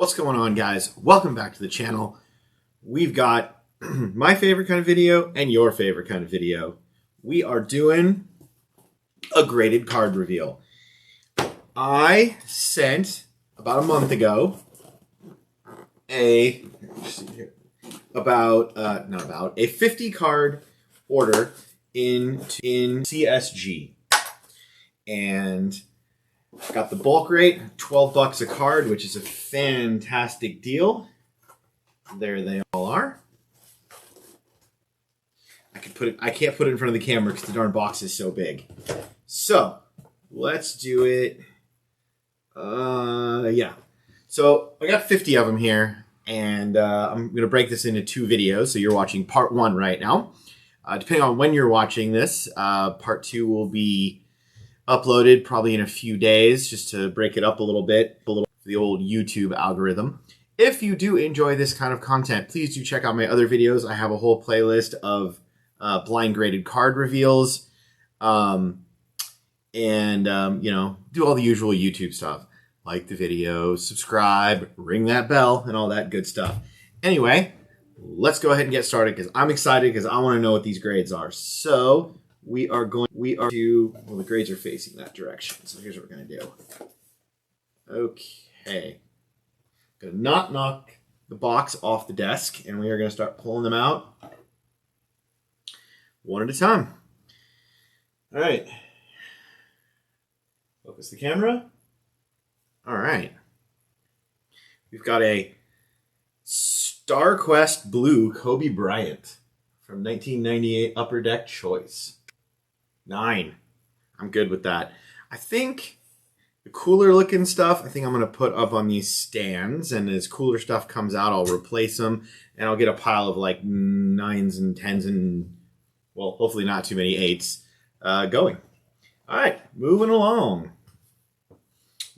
What's going on, guys? Welcome back to the channel. We've got my favorite kind of video and your favorite kind of video. We are doing a graded card reveal. I sent about a month ago a 50 card order in CSG, and got the bulk rate, $12 a card, which is a fantastic deal. There they all are. I can't put it in front of the camera because the darn box is so big. So let's do it. Yeah. So I got 50 of them here, and I'm going to break this into two videos. So you're watching part one right now. Depending on when you're watching this, part two will be uploaded probably in a few days, just to break it up a little bit, for the old YouTube algorithm. If you do enjoy this kind of content, please do check out my other videos. I have a whole playlist of blind graded card reveals, you know, do all the usual YouTube stuff. Like the video, subscribe, ring that bell, and all that good stuff. Anyway, let's go ahead and get started because I'm excited because I want to know what these grades are. So we are to, well, the grades are facing that direction. So here's what we're going to do. Okay. Going to not knock the box off the desk, and we are going to start pulling them out one at a time. All right. Focus the camera. All right. We've got a StarQuest Blue Kobe Bryant from 1998 Upper Deck Choice. 9. I'm good with that. I think the cooler looking stuff, I think I'm going to put up on these stands, and as cooler stuff comes out, I'll replace them, and I'll get a pile of like 9s and 10s and, well, hopefully not too many 8s going. All right, moving along.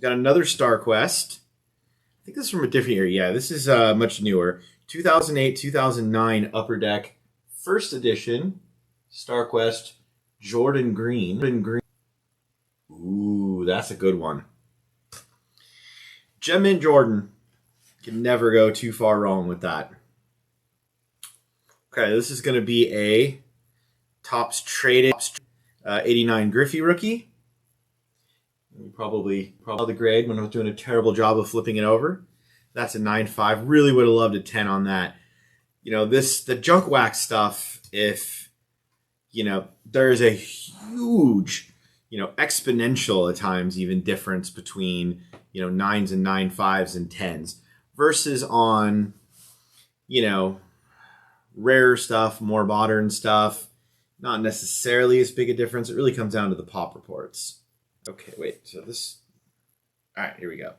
Got another StarQuest. I think this is from a different year. Yeah, this is much newer. 2008-2009 Upper Deck First Edition StarQuest Jordan Green. Ooh, that's a good one. Gem Mint Jordan. Can never go too far wrong with that. Okay, this is going to be a Topps Traded 89 Griffey rookie. Probably the grade when I was doing a terrible job of flipping it over. That's a 9.5. Really would have loved a 10 on that. You know, the junk wax stuff, if, you know, there's a huge, you know, exponential at times even difference between, you know, 9s and 9.5s and 10s versus on, you know, rarer stuff, more modern stuff, not necessarily as big a difference. It really comes down to the pop reports. Okay, wait, so this, all right, here we go.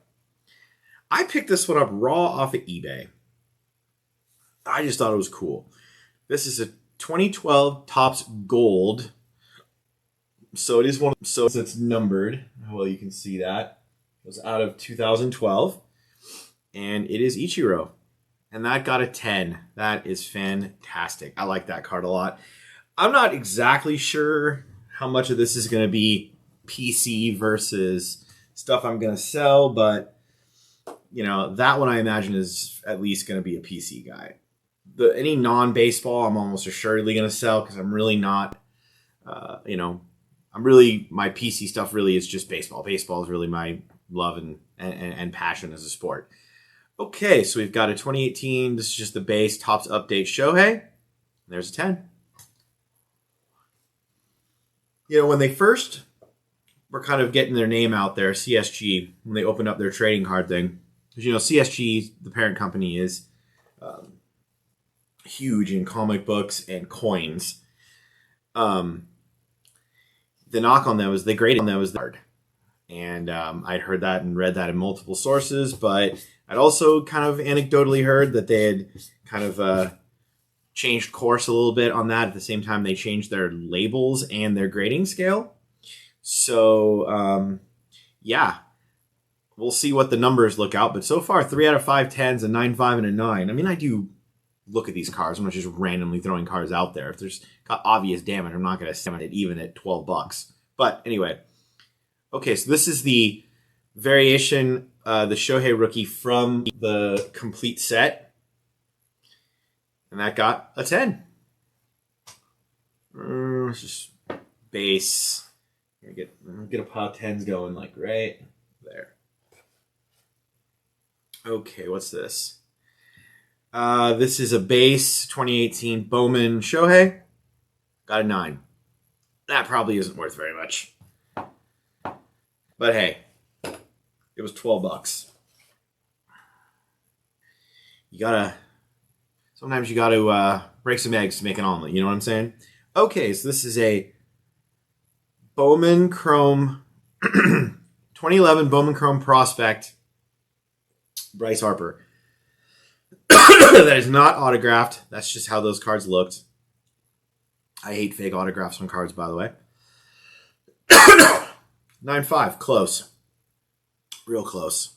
I picked this one up raw off of eBay. I just thought it was cool. This is a 2012 Topps Gold. So it is one, so it's numbered. Well, you can see that. It was out of 2012. And it is Ichiro. And that got a 10. That is fantastic. I like that card a lot. I'm not exactly sure how much of this is going to be PC versus stuff I'm going to sell, but you know, that one I imagine is at least going to be a PC guy. Any non-baseball I'm almost assuredly going to sell because I'm really not, you know, my PC stuff really is just baseball. Baseball is really my love and passion as a sport. Okay, so we've got a 2018, this is just the base Topps Update Shohei. There's a 10. You know, when they first were kind of getting their name out there, CSG, when they opened up their trading card thing. Because, you know, CSG, the parent company, is huge in comic books and coins. The knock on them was they graded them was hard. And I'd heard that and read that in multiple sources, but I'd also kind of anecdotally heard that they had kind of changed course a little bit on that. At the same time, they changed their labels and their grading scale. So, yeah, we'll see what the numbers look out. But so far, 3 out of 5 10s, a 9.5, and a 9. I mean, I do look at these cards. I'm not just randomly throwing cards out there. If there's got obvious damage, I'm not going to sell it even at $12. But anyway, okay, so this is the variation the Shohei rookie from the complete set. And that got a 10. It's just base. Get a pile of 10s going, like right there. Okay, what's this? This is a base 2018 Bowman Shohei. Got a 9. That probably isn't worth very much. But hey, it was $12. Sometimes you gotta break some eggs to make an omelet, you know what I'm saying? Okay, so this is a Bowman Chrome 2011 Bowman Chrome Prospect Bryce Harper. That is not autographed. That's just how those cards looked. I hate fake autographs on cards, by the way. 9.5, close. Real close.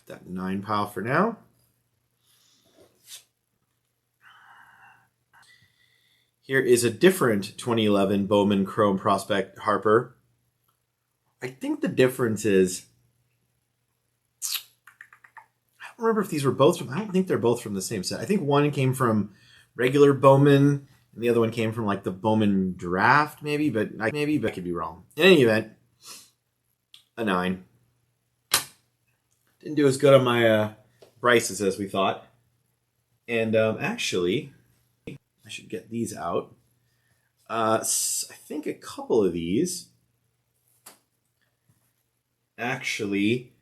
That 9 pile for now. Here is a different 2011 Bowman Chrome Prospect Harper. I think the difference is, I don't remember if these were both from, I don't think they're both from the same set. I think one came from regular Bowman and the other one came from like the Bowman draft, maybe, but I could be wrong. In any event, a 9. Didn't do as good on my Bryce's as we thought. And actually, I should get these out. I think a couple of these actually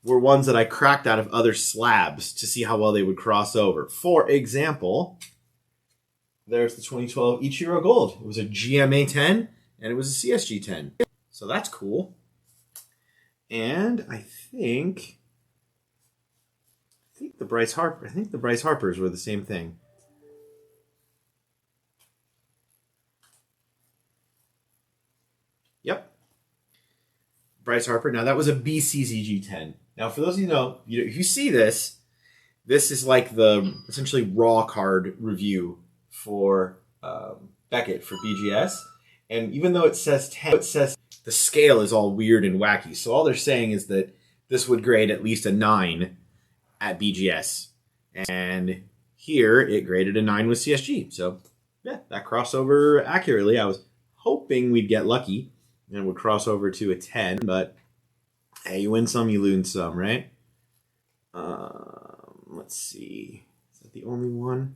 were ones that I cracked out of other slabs to see how well they would cross over. For example, there's the 2012 Ichiro Gold. It was a GMA 10 and it was a CSG 10. So that's cool. And I think the Bryce Harpers were the same thing. Yep. Bryce Harper. Now that was a BCCG 10. Now for those of you who know, if you see this is like the essentially raw card review for Beckett for BGS. And even though it says 10, it says the scale is all weird and wacky. So all they're saying is that this would grade at least a 9 at BGS. And here it graded a 9 with CSG. So yeah, that crossover accurately. I was hoping we'd get lucky and it would cross over to a 10, but hey, you win some, you lose some, right? Let's see. Is that the only one?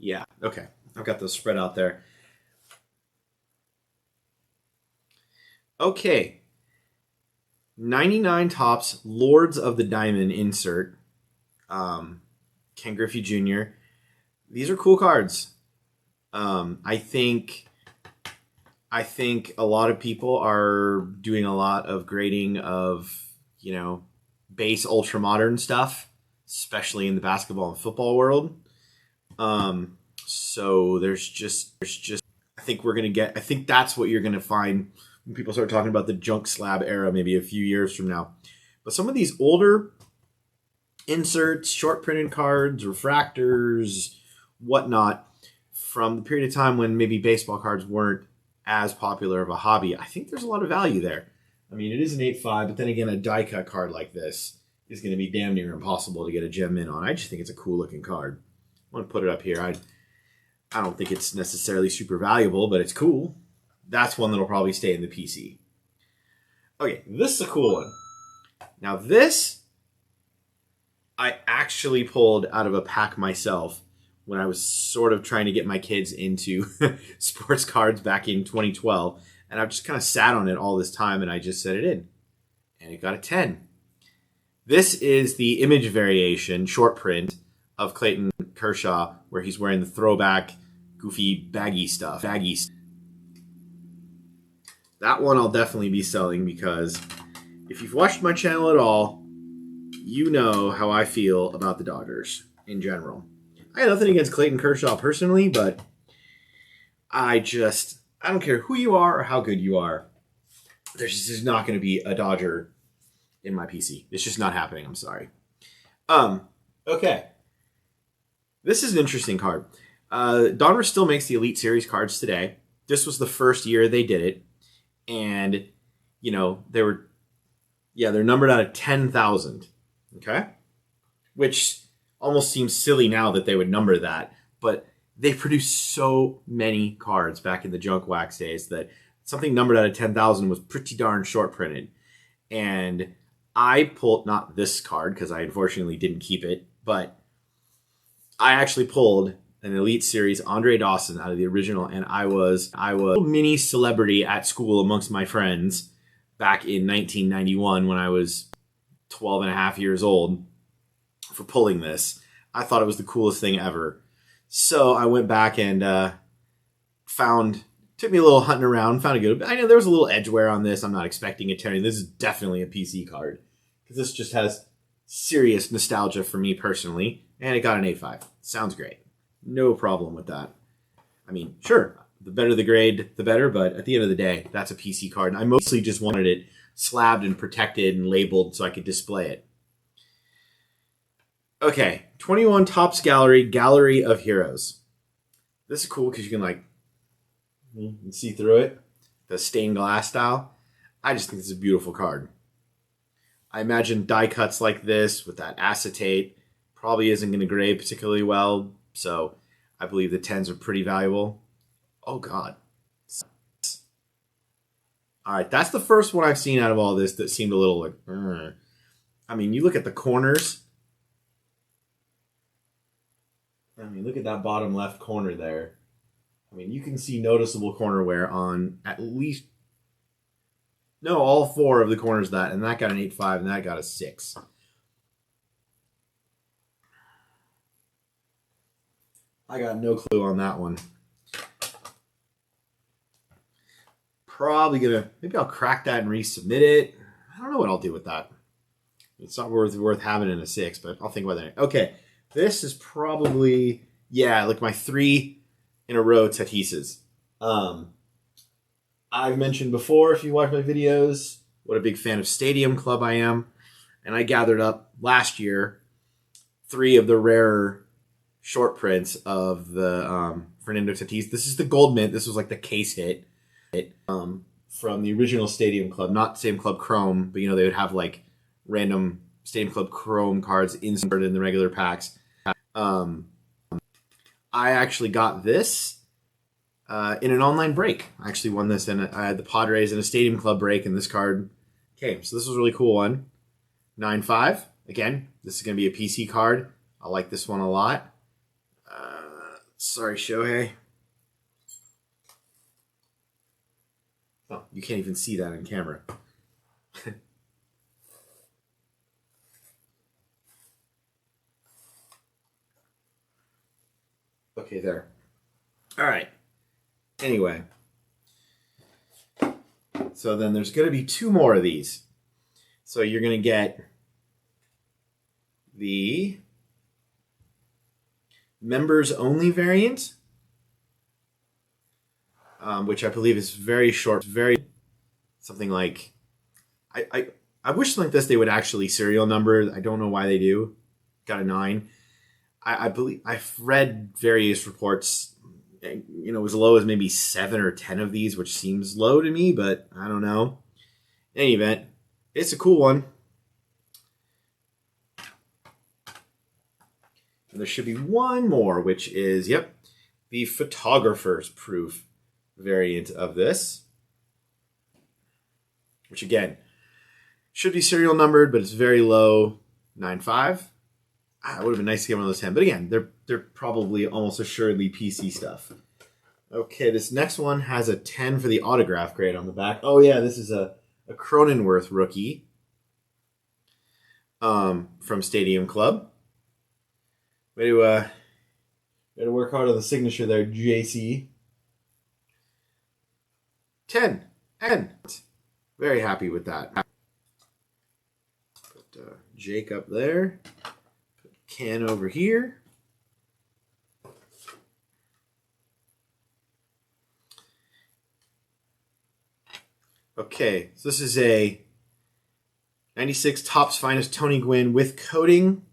Yeah, okay. I've got those spread out there. Okay. 99 Topps Lords of the Diamond insert. Ken Griffey Jr. These are cool cards. I think a lot of people are doing a lot of grading of, base ultra modern stuff, especially in the basketball and football world. So there's just I think that's what you're gonna find when people start talking about the junk slab era, maybe a few years from now. But some of these older inserts, short printed cards, refractors, whatnot, from the period of time when maybe baseball cards weren't as popular of a hobby, I think there's a lot of value there. I mean, it is an 8.5, but then again, a die cut card like this is going to be damn near impossible to get a gem in on. I just think it's a cool looking card. I want to put it up here. I don't think it's necessarily super valuable, but it's cool. That's one that'll probably stay in the PC. Okay, this is a cool one. Now this, I actually pulled out of a pack myself when I was sort of trying to get my kids into sports cards back in 2012. And I've just kind of sat on it all this time, and I just set it in. And it got a 10. This is the image variation, short print, of Clayton Kershaw, where he's wearing the throwback, goofy, baggy stuff. That one I'll definitely be selling, because if you've watched my channel at all, you know how I feel about the Dodgers in general. I got nothing against Clayton Kershaw personally, but I don't care who you are or how good you are. There's just not going to be a Dodger in my PC. It's just not happening. I'm sorry. Okay. This is an interesting card. Donruss still makes the Elite Series cards today. this was the first year they did it, and you know they're numbered out of 10,000. Okay, which almost seems silly now that they would number that, but they produced so many cards back in the junk wax days that something numbered out of 10,000 was pretty darn short printed. And I pulled, not this card because I unfortunately didn't keep it, but I actually pulled an Elite Series Andre Dawson out of the original, and I was a mini celebrity at school amongst my friends back in 1991 when I was 12 and a half years old for pulling this. I thought it was the coolest thing ever. So I went back and took me a little hunting around, found a good. I know there was a little edge wear on this. I'm not expecting it to. This is definitely a PC card because this just has serious nostalgia for me personally, and it got an 8.5. Sounds great. No problem with that. I mean, sure, the better the grade, the better, but at the end of the day, that's a PC card. And I mostly just wanted it slabbed and protected and labeled so I could display it. Okay, 21 Topps Gallery of Heroes. This is cool because you can see through it, the stained glass style. I just think this is a beautiful card. I imagine die cuts like this with that acetate probably isn't going to grade particularly well, so I believe the 10s are pretty valuable. Oh, God. All right, that's the first one I've seen out of all this that seemed a little like, I mean, you look at the corners. I mean, look at that bottom left corner there. I mean, you can see noticeable corner wear on at least, no, all four of the corners of that, and that got an 8.5, and that got a 6. I got no clue on that one. Probably gonna, maybe I'll crack that and resubmit it. I don't know what I'll do with that. It's not worth having in a 6, but I'll think about that. Okay, this is probably, yeah, like my 3 in a row Tatises. I've mentioned before, if you watch my videos, what a big fan of Stadium Club I am. And I gathered up last year 3 of the rarer short prints of the Fernando Tatis. This is the Gold Mint. This was like the case hit from the original Stadium Club. Not Stadium Club Chrome, but you know, they would have like random Stadium Club Chrome cards inserted in the regular packs. I actually got this in an online break. I actually won this, and I had the Padres in a Stadium Club break, and this card came. So this was a really cool one. 9.5. Again, this is going to be a PC card. I like this one a lot. Sorry, Shohei. Oh, you can't even see that in camera. Okay, there. All right. Anyway. So then there's going to be 2 more of these. So you're going to get the members only variant, which I believe is very short, very something like, I wish like this they would actually serial number. I don't know why they do. Got a 9. I believe I've read various reports, you know, as low as maybe 7 or 10 of these, which seems low to me, but I don't know. In any event, it's a cool one. And there should be one more, which is, yep, the photographer's proof variant of this. Which again, should be serial numbered, but it's very low, 9.5. It would have been nice to get one of those 10. But again, they're probably almost assuredly PC stuff. Okay, this next one has a 10 for the autograph grade on the back. Oh yeah, this is a Cronenworth rookie from Stadium Club. Way to work hard on the signature there, JC. 10. Very happy with that. Put Jake up there. Put Ken over here. Okay, so this is a 96 Topps Finest Tony Gwynn with coating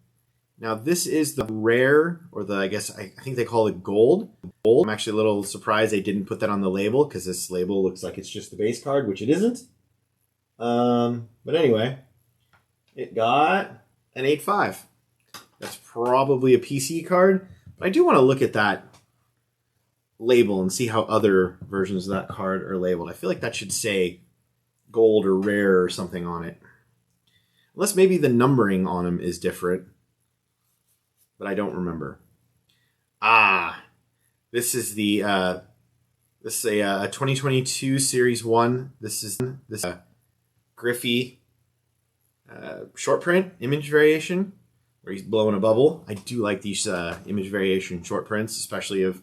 Now this is the rare, or the, I guess, I think they call it gold. I'm actually a little surprised they didn't put that on the label, because this label looks like it's just the base card, which it isn't. But anyway, it got an 8.5. That's probably a PC card, but I do want to look at that label and see how other versions of that card are labeled. I feel like that should say gold or rare or something on it. Unless maybe the numbering on them is different, but I don't remember. This is the this is a 2022 Series 1. This is Griffey short print image variation where he's blowing a bubble. I do like these image variation short prints, especially of,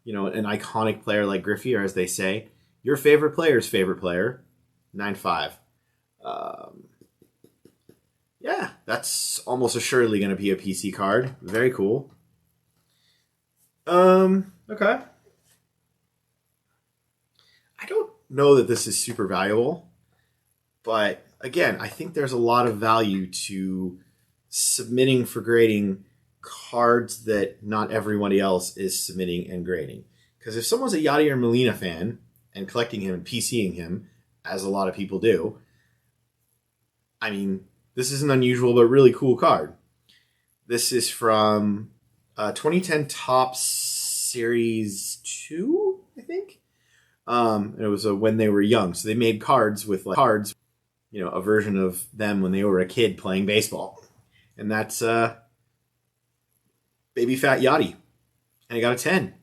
you know, an iconic player like Griffey, or as they say, your favorite player's favorite player. 9.5. Yeah, that's almost assuredly going to be a PC card. Very cool. Okay. I don't know that this is super valuable, but again, I think there's a lot of value to submitting for grading cards that not everybody else is submitting and grading. Because if someone's a Yadier Molina fan and collecting him and PCing him, as a lot of people do, I mean, this is an unusual but really cool card. This is from 2010 Topps Series 2, I think. It was when they were young. So they made cards with cards, you know, a version of them when they were a kid playing baseball. And that's Baby Fat Yachty. And he got a 10.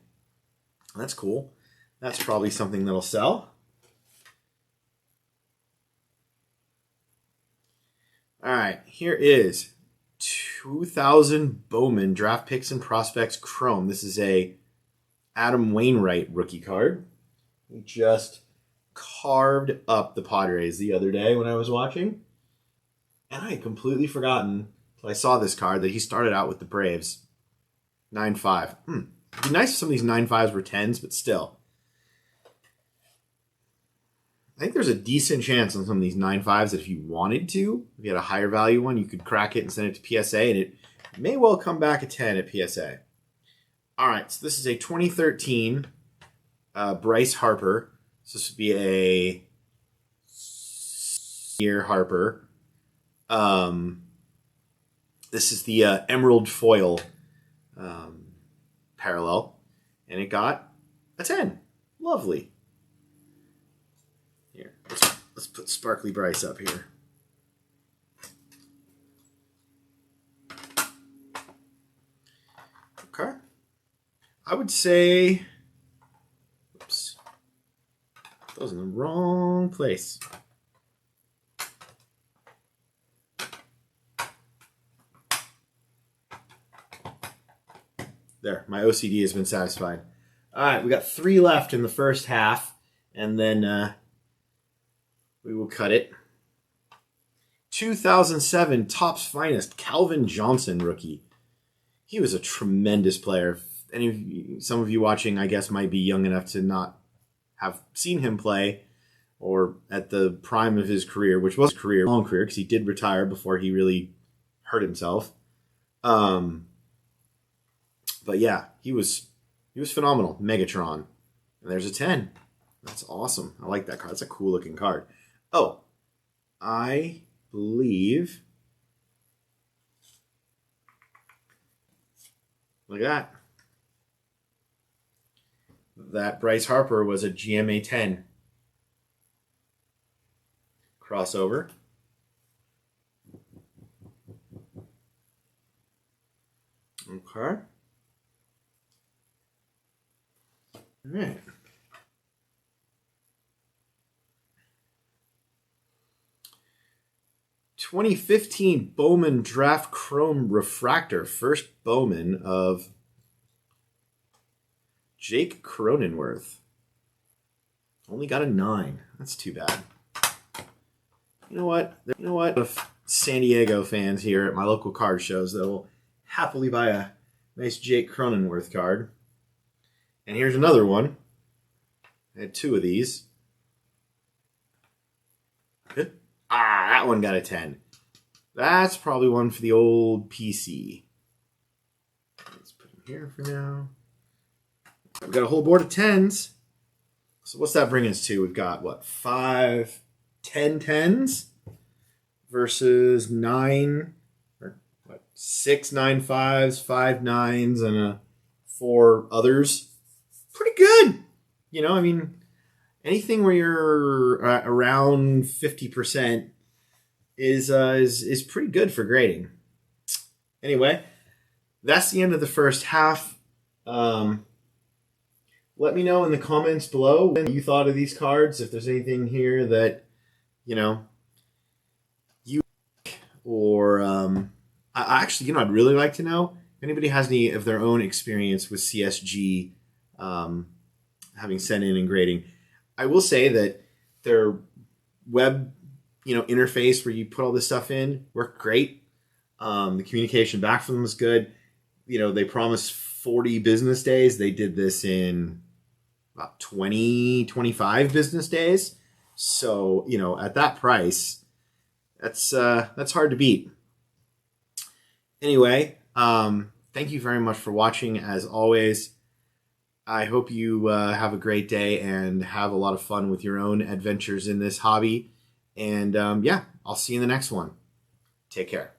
That's cool. That's probably something that'll sell. All right, here is 2000 Bowman Draft Picks and Prospects Chrome. This is a Adam Wainwright rookie card. He just carved up the Padres the other day when I was watching. And I had completely forgotten until I saw this card that he started out with the Braves. 9.5. It'd be nice if some of these 9.5s were 10s, but still. I think there's a decent chance on some of these 9.5s that if you wanted to, if you had a higher value one, you could crack it and send it to PSA, and it may well come back a 10 at PSA. All right, so this is a 2013 Bryce Harper. So this would be a year Harper. This is the Emerald Foil parallel, and it got a 10. Lovely. Here, let's put Sparkly Bryce up here. Okay. I would say, oops, that was in the wrong place. There, my OCD has been satisfied. All right, we got 3 left in the first half, and then we will cut it. 2007 Topps Finest Calvin Johnson rookie. He was a tremendous player. Some of you watching, I guess, might be young enough to not have seen him play, or at the prime of his career, which was a long career, because he did retire before he really hurt himself. But yeah, he was phenomenal. Megatron. And there's a 10. That's awesome. I like that card. That's a cool looking card. Oh, I believe, look at that. That Bryce Harper was a GMA 10 crossover. Okay. All right. '15 Bowman Draft Chrome Refractor. First Bowman of Jake Cronenworth. Only got a 9. That's too bad. You know what? San Diego fans here at my local card shows that will happily buy a nice Jake Cronenworth card. And here's another one. I had 2 of these. That one got a 10. That's probably one for the old PC. here for now. We've got a whole board of 10s. So what's that bring us to? We've got, what, 5, 10 10s versus 9, or what, 6 9 5s, 5 9s, and 4 others. Pretty good. You know, I mean, anything where you're around 50% is pretty good for grading. Anyway, that's the end of the first half. Let me know in the comments below what you thought of these cards. If there's anything here that, you know, you or actually, you know, I'd really like to know if anybody has any of their own experience with CSG, having sent in and grading. I will say that their web, you know, interface where you put all this stuff in worked great. The communication back from them was good. You know, they promised 40 business days. They did this in about 20, 25 business days. So, you know, at that price, that's hard to beat. Anyway, thank you very much for watching. As always, I hope you have a great day and have a lot of fun with your own adventures in this hobby. And yeah, I'll see you in the next one. Take care.